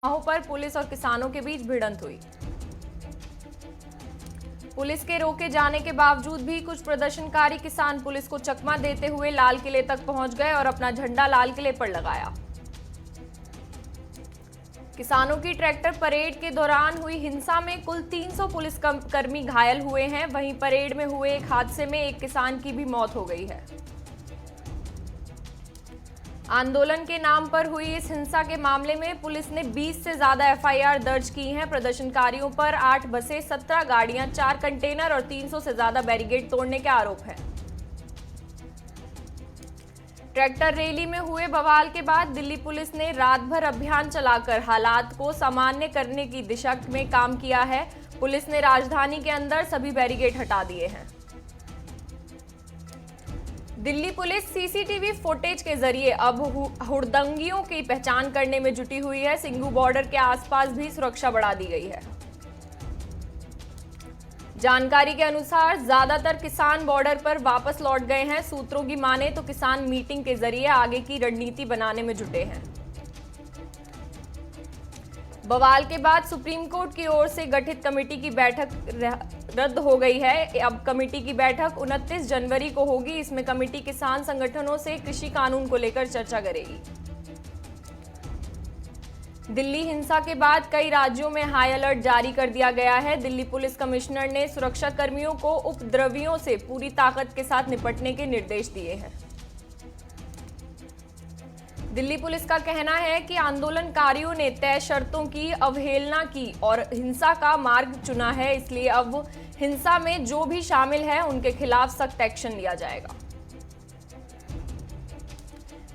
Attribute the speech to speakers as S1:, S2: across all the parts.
S1: पर पुलिस और किसानों के बीच भिड़ंत हुई। पुलिस के रोके जाने के बावजूद भी कुछ प्रदर्शनकारी किसान पुलिस को चकमा देते हुए लाल किले तक पहुंच गए और अपना झंडा लाल किले पर लगाया। किसानों की ट्रैक्टर परेड के दौरान हुई हिंसा में कुल 300 पुलिस कर्मी घायल हुए हैं। वहीं परेड में हुए एक हादसे में एक किसान की भी मौत हो गई है। आंदोलन के नाम पर हुई इस हिंसा के मामले में पुलिस ने 20 से ज्यादा एफआईआर दर्ज की हैं। प्रदर्शनकारियों पर 8 बसें, 17 गाड़ियां, 4 कंटेनर और 300 से ज्यादा बैरिकेड तोड़ने के आरोप हैं। ट्रैक्टर रैली में हुए बवाल के बाद दिल्ली पुलिस ने रात भर अभियान चलाकर हालात को सामान्य करने की दिशा में काम किया है। पुलिस ने राजधानी के अंदर सभी बैरिकेड हटा दिए हैं। दिल्ली पुलिस सीसीटीवी फुटेज के जरिए अब हुड़दंगियों की पहचान करने में जुटी हुई है। सिंघू बॉर्डर के आसपास भी सुरक्षा बढ़ा दी गई है। जानकारी के अनुसार ज्यादातर किसान बॉर्डर पर वापस लौट गए हैं। सूत्रों की माने तो किसान मीटिंग के जरिए आगे की रणनीति बनाने में जुटे हैं। बवाल के बाद सुप्रीम कोर्ट की ओर से गठित कमेटी की बैठक रद्द हो गई है। अब कमेटी की बैठक 29 जनवरी को होगी। इसमें कमेटी किसान संगठनों से कृषि कानून को लेकर चर्चा करेगी। दिल्ली हिंसा के बाद कई राज्यों में हाई अलर्ट जारी कर दिया गया है। दिल्ली पुलिस कमिश्नर ने सुरक्षा कर्मियों को उपद्रवियों से पूरी ताकत के साथ निपटने के निर्देश दिए हैं। दिल्ली पुलिस का कहना है कि आंदोलनकारियों ने तय शर्तों की अवहेलना की और हिंसा का मार्ग चुना है, इसलिए अब हिंसा में जो भी शामिल है उनके खिलाफ सख्त एक्शन लिया जाएगा।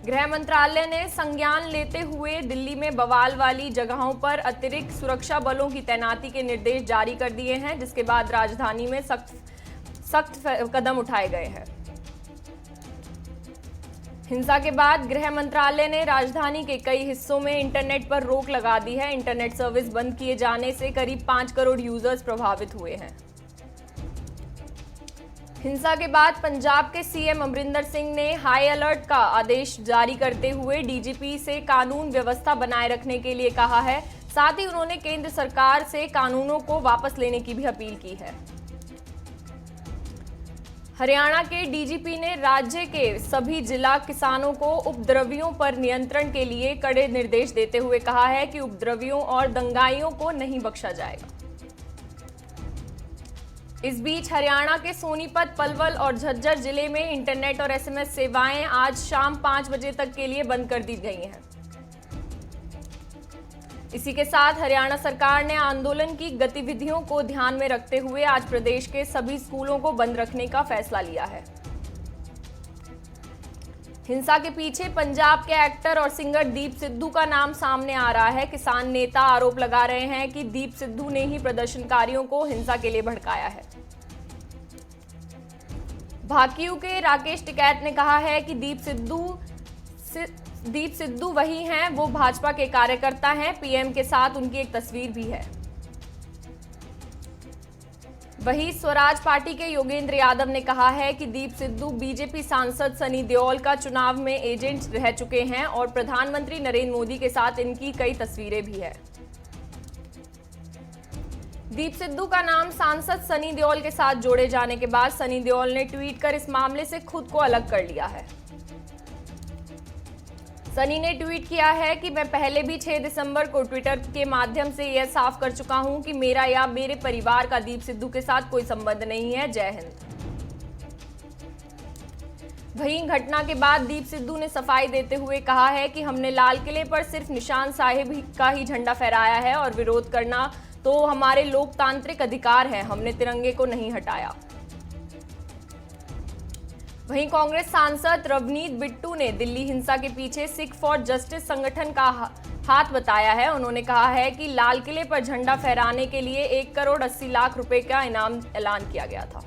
S1: गृह मंत्रालय ने संज्ञान लेते हुए दिल्ली में बवाल वाली जगहों पर अतिरिक्त सुरक्षा बलों की तैनाती के निर्देश जारी कर दिए हैं, जिसके बाद राजधानी में सख्त कदम उठाए गए हैं। हिंसा के बाद गृह मंत्रालय ने राजधानी के कई हिस्सों में इंटरनेट पर रोक लगा दी है। इंटरनेट सर्विस बंद किए जाने से करीब 5 करोड़ यूजर्स प्रभावित हुए हैं। हिंसा के बाद पंजाब के सीएम अमरिंदर सिंह ने हाई अलर्ट का आदेश जारी करते हुए डीजीपी से कानून व्यवस्था बनाए रखने के लिए कहा है। साथ ही उन्होंने केंद्र सरकार से कानूनों को वापस लेने की भी अपील की है। हरियाणा के डीजीपी ने राज्य के सभी जिला किसानों को उपद्रवियों पर नियंत्रण के लिए कड़े निर्देश देते हुए कहा है कि उपद्रवियों और दंगाइयों को नहीं बख्शा जाएगा। इस बीच हरियाणा के सोनीपत, पलवल और झज्जर जिले में इंटरनेट और एसएमएस सेवाएं आज शाम 5 बजे तक के लिए बंद कर दी गई हैं। इसी के साथ हरियाणा सरकार ने आंदोलन की गतिविधियों को ध्यान में रखते हुए आज प्रदेश के सभी स्कूलों को बंद रखने का फैसला लिया है। हिंसा के पीछे पंजाब के एक्टर और सिंगर दीप सिद्धू का नाम सामने आ रहा है। किसान नेता आरोप लगा रहे हैं कि दीप सिद्धू ने ही प्रदर्शनकारियों को हिंसा के लिए भड़काया है। भाकियू के राकेश टिकैत ने कहा है कि दीप सिद्धू वही हैं, वो भाजपा के कार्यकर्ता हैं। पीएम के साथ उनकी एक तस्वीर भी है। वहीं स्वराज पार्टी के योगेंद्र यादव ने कहा है कि दीप सिद्धू बीजेपी सांसद सनी देओल का चुनाव में एजेंट रह चुके हैं और प्रधानमंत्री नरेंद्र मोदी के साथ इनकी कई तस्वीरें भी है। दीप सिद्धू का नाम सांसद सनी देओल के साथ जोड़े जाने के बाद सनी देओल ने ट्वीट कर इस मामले से खुद को अलग कर लिया है। सनी ने ट्वीट किया है कि मैं पहले भी 6 दिसंबर को ट्विटर के माध्यम से यह साफ कर चुका हूं कि मेरा या मेरे परिवार का दीप सिद्धू के साथ कोई संबंध नहीं है। जय हिंद। वहीं घटना के बाद दीप सिद्धू ने सफाई देते हुए कहा है कि हमने लाल किले पर सिर्फ निशान साहिब का ही झंडा फहराया है और विरोध करना तो हमारे लोकतांत्रिक अधिकार है। हमने तिरंगे को नहीं हटाया। वहीं कांग्रेस सांसद रवनीत बिट्टू ने दिल्ली हिंसा के पीछे सिख फॉर जस्टिस संगठन का हाथ बताया है। उन्होंने कहा है कि लाल किले पर झंडा फहराने के लिए 1 करोड़ 80 लाख रुपए का इनाम ऐलान किया गया था।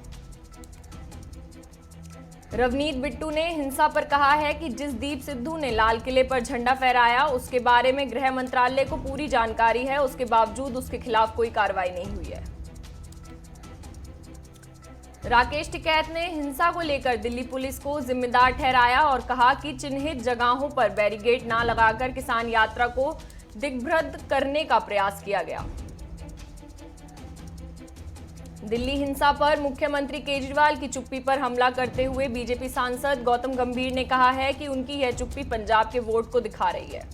S1: रवनीत बिट्टू ने हिंसा पर कहा है कि जिस दीप सिद्धू ने लाल किले पर झंडा फहराया उसके बारे में गृह मंत्रालय को पूरी जानकारी है, उसके बावजूद उसके खिलाफ कोई कार्रवाई नहीं हुई है। राकेश टिकैत ने हिंसा को लेकर दिल्ली पुलिस को जिम्मेदार ठहराया और कहा कि चिन्हित जगहों पर बैरिकेड ना लगाकर किसान यात्रा को दिग्भ्रत करने का प्रयास किया गया। दिल्ली हिंसा पर मुख्यमंत्री केजरीवाल की चुप्पी पर हमला करते हुए बीजेपी सांसद गौतम गंभीर ने कहा है कि उनकी यह चुप्पी पंजाब के वोट को दिखा रही है।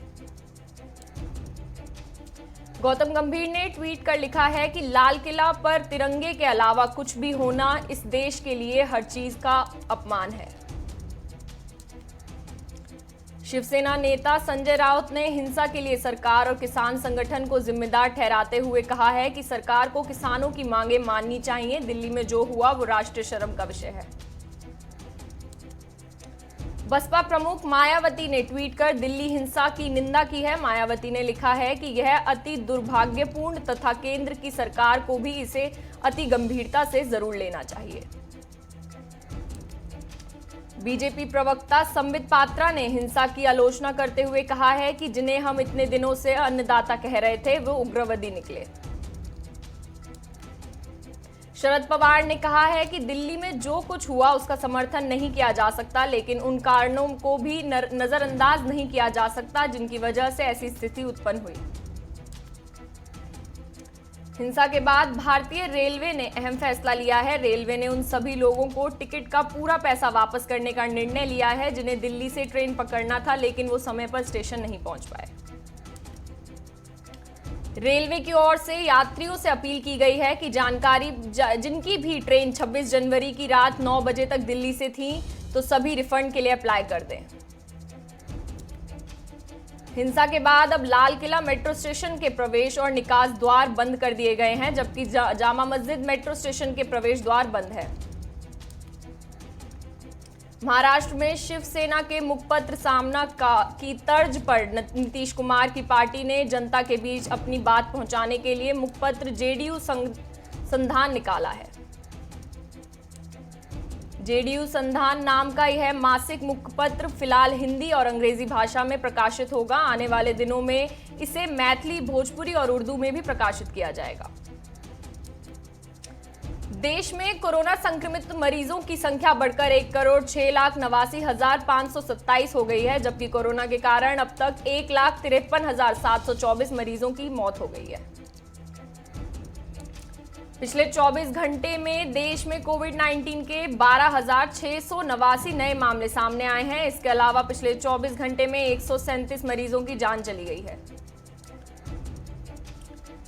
S1: गौतम गंभीर ने ट्वीट कर लिखा है कि लाल किला पर तिरंगे के अलावा कुछ भी होना इस देश के लिए हर चीज का अपमान है। शिवसेना नेता संजय राउत ने हिंसा के लिए सरकार और किसान संगठन को जिम्मेदार ठहराते हुए कहा है कि सरकार को किसानों की मांगें माननी चाहिए। दिल्ली में जो हुआ वो राष्ट्रीय शर्म का विषय है। बसपा प्रमुख मायावती ने ट्वीट कर दिल्ली हिंसा की निंदा की है। मायावती ने लिखा है कि यह अति दुर्भाग्यपूर्ण तथा केंद्र की सरकार को भी इसे अति गंभीरता से जरूर लेना चाहिए। बीजेपी प्रवक्ता संबित पात्रा ने हिंसा की आलोचना करते हुए कहा है कि जिन्हें हम इतने दिनों से अन्नदाता कह रहे थे वो उग्रवादी निकले। शरद पवार ने कहा है कि दिल्ली में जो कुछ हुआ उसका समर्थन नहीं किया जा सकता, लेकिन उन कारणों को भी नजरअंदाज नहीं किया जा सकता जिनकी वजह से ऐसी स्थिति उत्पन्न हुई। हिंसा के बाद भारतीय रेलवे ने अहम फैसला लिया है। रेलवे ने उन सभी लोगों को टिकट का पूरा पैसा वापस करने का निर्णय लिया है जिन्हें दिल्ली से ट्रेन पकड़ना था, लेकिन वो समय पर स्टेशन नहीं पहुंच पाए। रेलवे की ओर से यात्रियों से अपील की गई है कि जिनकी भी ट्रेन 26 जनवरी की रात 9 बजे तक दिल्ली से थी तो सभी रिफंड के लिए अप्लाई कर दें। हिंसा के बाद अब लाल किला मेट्रो स्टेशन के प्रवेश और निकास द्वार बंद कर दिए गए हैं, जबकि जामा मस्जिद मेट्रो स्टेशन के प्रवेश द्वार बंद है। महाराष्ट्र में शिवसेना के मुखपत्र सामना की तर्ज पर नीतीश कुमार की पार्टी ने जनता के बीच अपनी बात पहुंचाने के लिए मुखपत्र जेडीयू संधान निकाला है। जेडीयू संधान नाम का यह मासिक मुखपत्र फिलहाल हिंदी और अंग्रेजी भाषा में प्रकाशित होगा। आने वाले दिनों में इसे मैथिली, भोजपुरी और उर्दू में भी प्रकाशित किया जाएगा। देश में कोरोना संक्रमित मरीजों की संख्या बढ़कर 1,06,89,527 हो गई है, जबकि कोरोना के कारण अब तक 1,53,724 मरीजों की मौत हो गई है। पिछले 24 घंटे में देश में कोविड-19 के 12,689 नए मामले सामने आए हैं। इसके अलावा पिछले 24 घंटे में 137 मरीजों की जान चली गई है।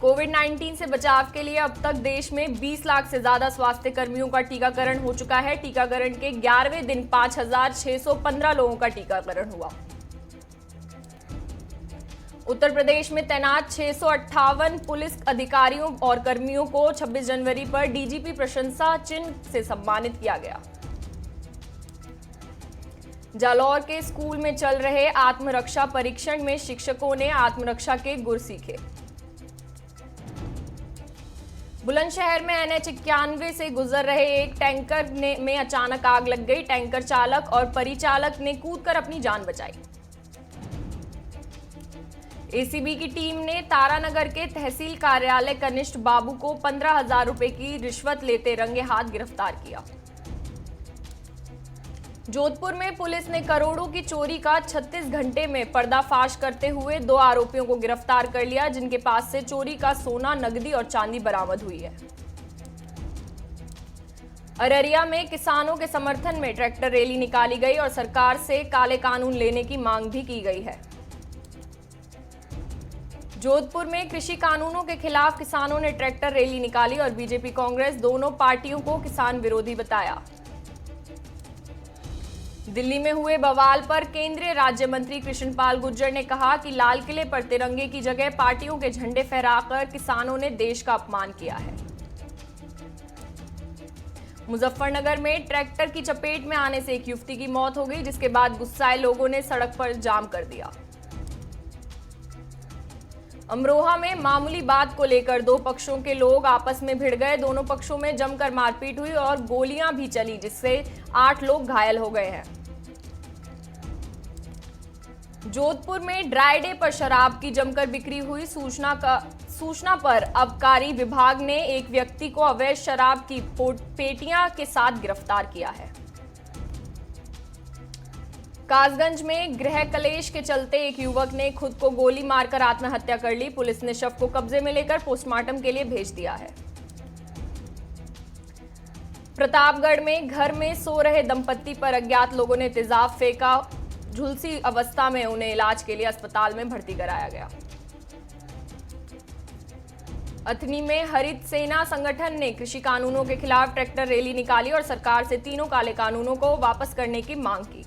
S1: कोविड-19 से बचाव के लिए अब तक देश में 20 लाख से ज्यादा स्वास्थ्य कर्मियों का टीकाकरण हो चुका है। टीकाकरण के 11वें दिन 5,615 लोगों का टीकाकरण हुआ। उत्तर प्रदेश में तैनात 658 पुलिस अधिकारियों और कर्मियों को 26 जनवरी पर डीजीपी प्रशंसा चिन्ह से सम्मानित किया गया। जालौर के स्कूल में चल रहे आत्मरक्षा परीक्षण में शिक्षकों ने आत्मरक्षा के गुर सीखे। बुलंदशहर में NH 91 से गुजर रहे एक टैंकर में अचानक आग लग गई। टैंकर चालक और परिचालक ने कूदकर अपनी जान बचाई। एसीबी की टीम ने तारानगर के तहसील कार्यालय कनिष्ठ बाबू को 15,000 रुपए की रिश्वत लेते रंगे हाथ गिरफ्तार किया। जोधपुर में पुलिस ने करोड़ों की चोरी का 36 घंटे में पर्दाफाश करते हुए 2 आरोपियों को गिरफ्तार कर लिया, जिनके पास से चोरी का सोना, नकदी और चांदी बरामद हुई है। अररिया में किसानों के समर्थन में ट्रैक्टर रैली निकाली गई और सरकार से काले कानून लेने की मांग भी की गई है। जोधपुर में कृषि कानूनों के खिलाफ किसानों ने ट्रैक्टर रैली निकाली और बीजेपी कांग्रेस दोनों पार्टियों को किसान विरोधी बताया। दिल्ली में हुए बवाल पर केंद्रीय राज्य मंत्री कृष्णपाल गुर्जर ने कहा कि लाल किले पर तिरंगे की जगह पार्टियों के झंडे फहराकर किसानों ने देश का अपमान किया है। मुजफ्फरनगर में ट्रैक्टर की चपेट में आने से एक युवती की मौत हो गई, जिसके बाद गुस्साए लोगों ने सड़क पर जाम कर दिया। अमरोहा में मामूली बात को लेकर 2 पक्षों के लोग आपस में भिड़ गए। दोनों पक्षों में जमकर मारपीट हुई और गोलियां भी चली, जिससे 8 लोग घायल हो गए हैं। जोधपुर में ड्राई डे पर शराब की जमकर बिक्री हुई। सूचना पर आबकारी विभाग ने एक व्यक्ति को अवैध शराब की पेटियां के साथ गिरफ्तार किया है। कासगंज में गृह कलेश के चलते एक युवक ने खुद को गोली मारकर आत्महत्या कर ली। पुलिस ने शव को कब्जे में लेकर पोस्टमार्टम के लिए भेज दिया है। प्रतापगढ़ में घर में सो रहे दंपत्ति पर अज्ञात लोगों ने तेजाब फेंका। झुलसी अवस्था में उन्हें इलाज के लिए अस्पताल में भर्ती कराया गया। अथनी में हरित सेना संगठन ने कृषि कानूनों के खिलाफ ट्रैक्टर रैली निकाली और सरकार से तीनों काले कानूनों को वापस करने की मांग की।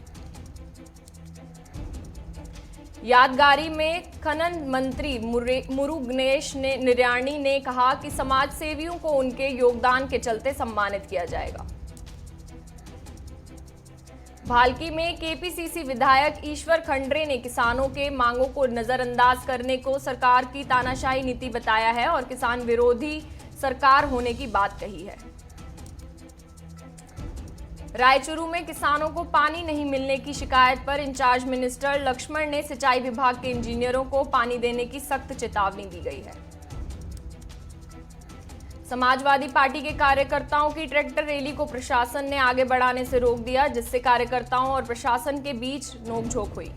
S1: यादगारी में खनन मंत्री मुरुगेश निरयानी ने कहा कि समाज सेवियों को उनके योगदान के चलते सम्मानित किया जाएगा। भालकी में केपीसीसी विधायक ईश्वर खंडरे ने किसानों के मांगों को नजरअंदाज करने को सरकार की तानाशाही नीति बताया है और किसान विरोधी सरकार होने की बात कही है। रायचूरू में किसानों को पानी नहीं मिलने की शिकायत पर इंचार्ज मिनिस्टर लक्ष्मण ने सिंचाई विभाग के इंजीनियरों को पानी देने की सख्त चेतावनी दी गई है। समाजवादी पार्टी के कार्यकर्ताओं की ट्रैक्टर रैली को प्रशासन ने आगे बढ़ाने से रोक दिया, जिससे कार्यकर्ताओं और प्रशासन के बीच नोकझोंक हुई।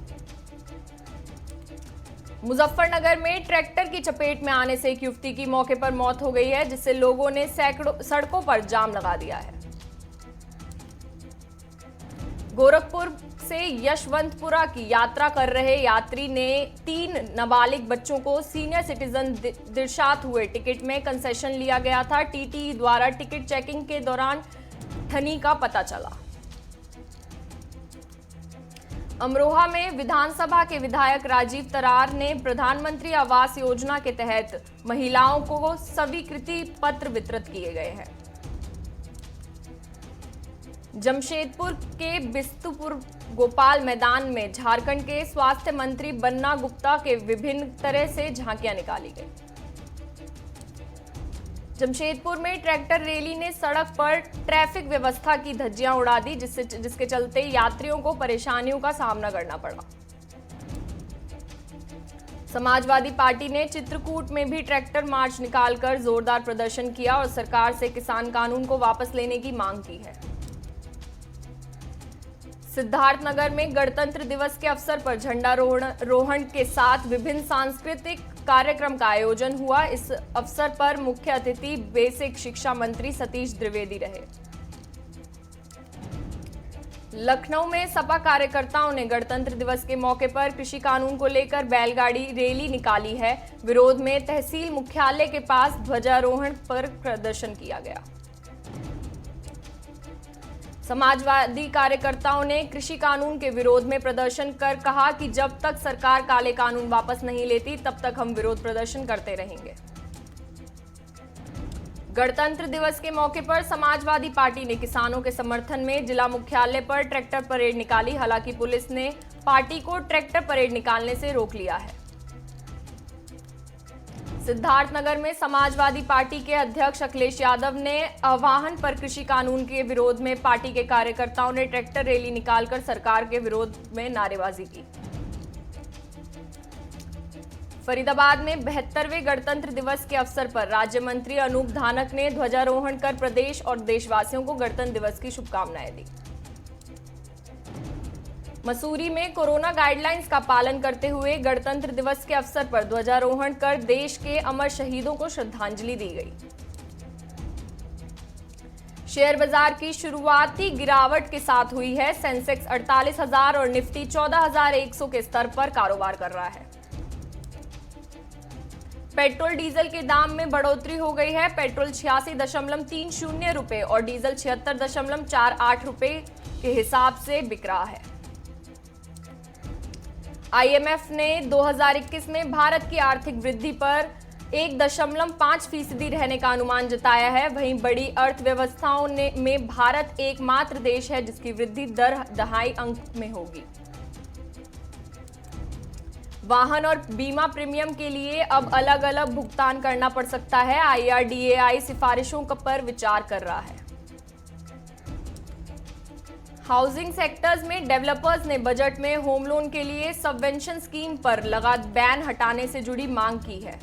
S1: मुजफ्फरनगर में ट्रैक्टर की चपेट में आने से एक युवती की मौके पर मौत हो गई है, जिससे लोगों ने सड़कों पर जाम लगा दिया है। गोरखपुर से यशवंतपुरा की यात्रा कर रहे यात्री ने 3 नाबालिग बच्चों को सीनियर सिटीजन दिरशात हुए टिकट में कंसेशन लिया गया था। टीटी द्वारा टिकट चेकिंग के दौरान ठनी का पता चला। अमरोहा में विधानसभा के विधायक राजीव तरार ने प्रधानमंत्री आवास योजना के तहत महिलाओं को स्वीकृति पत्र वितरित किए गए हैं। जमशेदपुर के बिस्तुपुर गोपाल मैदान में झारखंड के स्वास्थ्य मंत्री बन्ना गुप्ता के विभिन्न तरह से झांकियां निकाली गई। जमशेदपुर में ट्रैक्टर रैली ने सड़क पर ट्रैफिक व्यवस्था की धज्जियां उड़ा दी, जिसके चलते यात्रियों को परेशानियों का सामना करना पड़ा। समाजवादी पार्टी ने चित्रकूट में भी ट्रैक्टर मार्च निकालकर जोरदार प्रदर्शन किया और सरकार से किसान कानून को वापस लेने की मांग की है। सिद्धार्थनगर में गणतंत्र दिवस के अवसर पर झंडारोहण के साथ विभिन्न सांस्कृतिक कार्यक्रम का आयोजन हुआ। इस अवसर पर मुख्य अतिथि बेसिक शिक्षा मंत्री सतीश द्विवेदी रहे। लखनऊ में सपा कार्यकर्ताओं ने गणतंत्र दिवस के मौके पर कृषि कानून को लेकर बैलगाड़ी रैली निकाली है। विरोध में तहसील मुख्यालय के पास ध्वजारोहण पर प्रदर्शन किया गया। समाजवादी कार्यकर्ताओं ने कृषि कानून के विरोध में प्रदर्शन कर कहा कि जब तक सरकार काले कानून वापस नहीं लेती तब तक हम विरोध प्रदर्शन करते रहेंगे। गणतंत्र दिवस के मौके पर समाजवादी पार्टी ने किसानों के समर्थन में जिला मुख्यालय पर ट्रैक्टर परेड निकाली। हालांकि पुलिस ने पार्टी को ट्रैक्टर परेड निकालने से रोक लिया है। सिद्धार्थनगर में समाजवादी पार्टी के अध्यक्ष अखिलेश यादव ने आह्वान पर कृषि कानून के विरोध में पार्टी के कार्यकर्ताओं ने ट्रैक्टर रैली निकालकर सरकार के विरोध में नारेबाजी की। फरीदाबाद में 72वें गणतंत्र दिवस के अवसर पर राज्य मंत्री अनूप धानक ने ध्वजारोहण कर प्रदेश और देशवासियों को गणतंत्र दिवस की शुभकामनाएं दी। मसूरी में कोरोना गाइडलाइंस का पालन करते हुए गणतंत्र दिवस के अवसर पर ध्वजारोहण कर देश के अमर शहीदों को श्रद्धांजलि दी गई। शेयर बाजार की शुरुआती गिरावट के साथ हुई है। सेंसेक्स 48,000 और निफ्टी 14,100 के स्तर पर कारोबार कर रहा है। पेट्रोल डीजल के दाम में बढ़ोतरी हो गई है। पेट्रोल 86.30 रुपए और डीजल 76.48 रुपए के हिसाब से बिक रहा है। आईएमएफ ने 2021 में भारत की आर्थिक वृद्धि पर 1.5% रहने का अनुमान जताया है। वहीं बड़ी अर्थव्यवस्थाओं में भारत एकमात्र देश है जिसकी वृद्धि दर 2.5 अंक में होगी। वाहन और बीमा प्रीमियम के लिए अब अलग अलग भुगतान करना पड़ सकता है। IRDAI सिफारिशों पर विचार कर रहा है। हाउसिंग सेक्टर्स में डेवलपर्स ने बजट में होम लोन के लिए सबवेंशन स्कीम पर लगा बैन हटाने से जुड़ी मांग की है।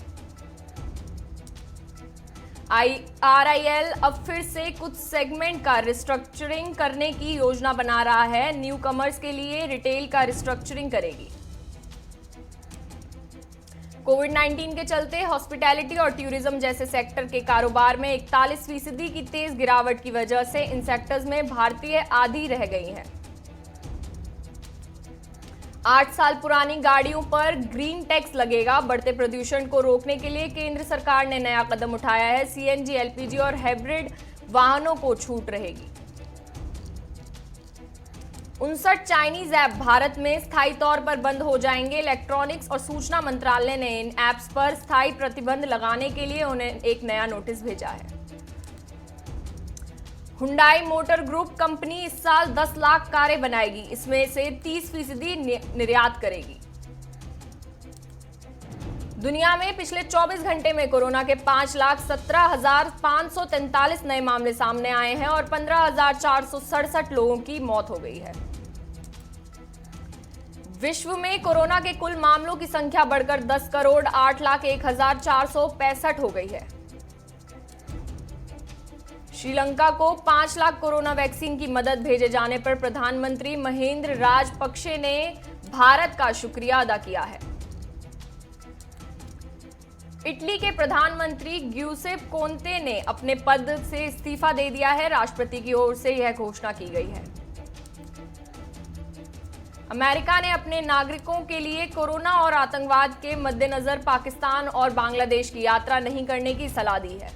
S1: RIL अब फिर से कुछ सेगमेंट का रिस्ट्रक्चरिंग करने की योजना बना रहा है। न्यू कमर्स के लिए रिटेल का रिस्ट्रक्चरिंग करेगी। कोविड-19 के चलते हॉस्पिटैलिटी और टूरिज्म जैसे सेक्टर के कारोबार में 41% की तेज गिरावट की वजह से इन सेक्टर्स में भारतीय आधी रह गई हैं। 8 साल पुरानी गाड़ियों पर ग्रीन टैक्स लगेगा। बढ़ते प्रदूषण को रोकने के लिए केंद्र सरकार ने नया कदम उठाया है। CNG, LPG और हाइब्रिड वाहनों को छूट रहेगी। 59 चाइनीज ऐप भारत में स्थायी तौर पर बंद हो जाएंगे। इलेक्ट्रॉनिक्स और सूचना मंत्रालय ने इन ऐप्स पर स्थायी प्रतिबंध लगाने के लिए उन्हें एक नया नोटिस भेजा है। हुंडई मोटर ग्रुप कंपनी इस साल 10 लाख कारें बनाएगी। इसमें से 30% निर्यात करेगी। दुनिया में पिछले 24 घंटे में कोरोना के 5,17,543 नए मामले सामने आए हैं और 15,467 लोगों की मौत हो गई है। विश्व में कोरोना के कुल मामलों की संख्या बढ़कर 10,08,01,465 हो गई है। श्रीलंका को 5 लाख कोरोना वैक्सीन की मदद भेजे जाने पर प्रधानमंत्री महिंद्र राजपक्षे ने भारत का शुक्रिया अदा किया है। इटली के प्रधानमंत्री ग्यूसेप कोंते ने अपने पद से इस्तीफा दे दिया है। राष्ट्रपति की ओर से यह घोषणा की गई है। अमेरिका ने अपने नागरिकों के लिए कोरोना और आतंकवाद के मद्देनजर पाकिस्तान और बांग्लादेश की यात्रा नहीं करने की सलाह दी है।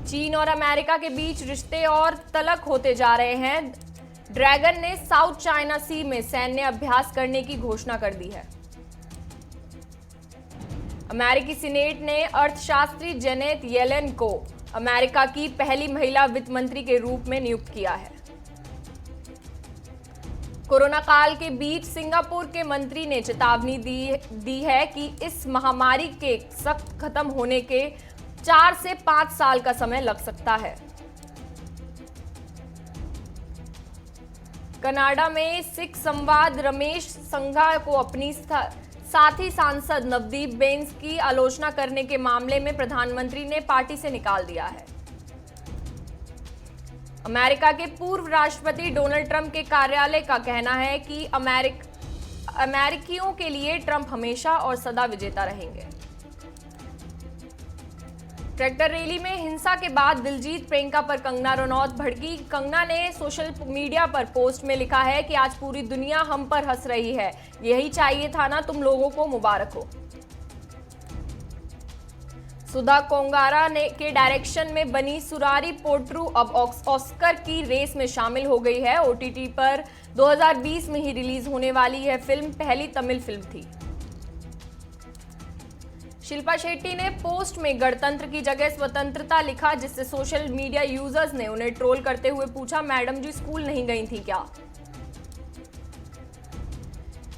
S1: चीन और अमेरिका के बीच रिश्ते और तल्ख होते जा रहे हैं। ड्रैगन ने साउथ चाइना सी में सैन्य अभ्यास करने की घोषणा कर दी है। अमेरिकी सीनेट ने अर्थशास्त्री जेनेट येलेन को अमेरिका की पहली महिला वित्त मंत्री के रूप में नियुक्त किया है। कोरोना काल के बीच सिंगापुर के मंत्री ने चेतावनी दी है कि इस महामारी के सख्त खत्म होने के 4 से 5 साल का समय लग सकता है। कनाडा में सिख संवाद रमेश संघा को अपनी साथी सांसद नवदीप बेंस की आलोचना करने के मामले में प्रधानमंत्री ने पार्टी से निकाल दिया है। अमेरिका के पूर्व राष्ट्रपति डोनाल्ड ट्रंप के कार्यालय का कहना है कि अमेरिकियों के लिए ट्रंप हमेशा और सदा विजेता रहेंगे। ट्रैक्टर रैली में हिंसा के बाद दिलजीत प्रियंका पर कंगना रनौत भड़की। कंगना ने सोशल मीडिया पर पोस्ट में लिखा है कि आज पूरी दुनिया हम पर हंस रही है, यही चाहिए था ना, तुम लोगों को मुबारक हो। सुधा कोंगारा के डायरेक्शन में बनी सुरारी पोट्रू अब ऑस्कर की रेस में शामिल हो गई है। OTT पर 2020 में ही रिलीज होने वाली यह फिल्म पहली तमिल फिल्म थी। शिल्पा शेट्टी ने पोस्ट में गणतंत्र की जगह स्वतंत्रता लिखा, जिससे सोशल मीडिया यूजर्स ने उन्हें ट्रोल करते हुए पूछा, मैडम जी स्कूल नहीं गई थी क्या?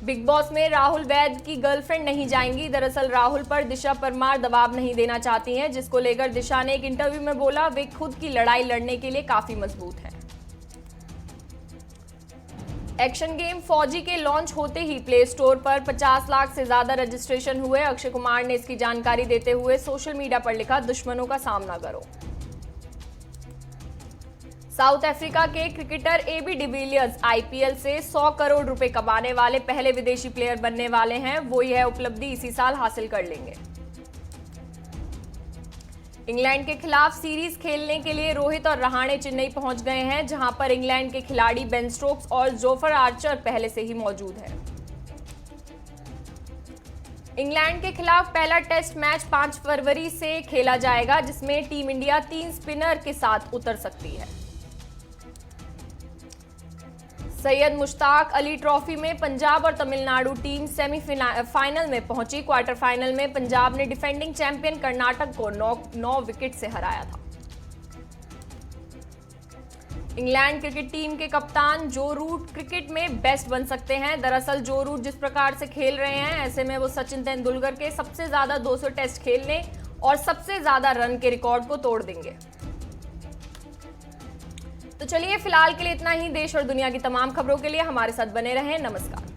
S1: बिग बॉस में राहुल वैद की गर्लफ्रेंड नहीं जाएंगी। दरअसल राहुल पर दिशा परमार दबाव नहीं देना चाहती हैं, जिसको लेकर दिशा ने एक इंटरव्यू में बोला वे खुद की लड़ाई लड़ने के लिए काफी मजबूत हैं। एक्शन गेम फौजी के लॉन्च होते ही प्ले स्टोर पर 50 लाख से ज्यादा रजिस्ट्रेशन हुए। अक्षय कुमार ने इसकी जानकारी देते हुए सोशल मीडिया पर लिखा, दुश्मनों का सामना करो। साउथ अफ्रीका के क्रिकेटर AB डिविलियर्स IPL से 100 करोड़ रुपए कमाने वाले पहले विदेशी प्लेयर बनने वाले हैं। वो यह उपलब्धि इसी साल हासिल कर लेंगे। इंग्लैंड के खिलाफ सीरीज खेलने के लिए रोहित और रहाणे चेन्नई पहुंच गए हैं, जहां पर इंग्लैंड के खिलाड़ी बेन स्टोक्स और जोफर आर्चर पहले से ही मौजूद हैं। इंग्लैंड के खिलाफ पहला टेस्ट मैच 5 फरवरी से खेला जाएगा, जिसमें टीम इंडिया 3 स्पिनर के साथ उतर सकती है। सैयद मुश्ताक अली ट्रॉफी में पंजाब और तमिलनाडु टीम सेमीफाइनल में पहुंची। क्वार्टर फाइनल में पंजाब ने डिफेंडिंग चैंपियन कर्नाटक को 9 विकेट से हराया था। इंग्लैंड क्रिकेट टीम के कप्तान जो रूट क्रिकेट में बेस्ट बन सकते हैं। दरअसल जो रूट जिस प्रकार से खेल रहे हैं, ऐसे में वो सचिन तेंदुलकर के सबसे ज्यादा 200 टेस्ट खेलने और सबसे ज्यादा रन के रिकॉर्ड को तोड़ देंगे। तो चलिए फिलहाल के लिए इतना ही। देश और दुनिया की तमाम खबरों के लिए हमारे साथ बने रहें। नमस्कार।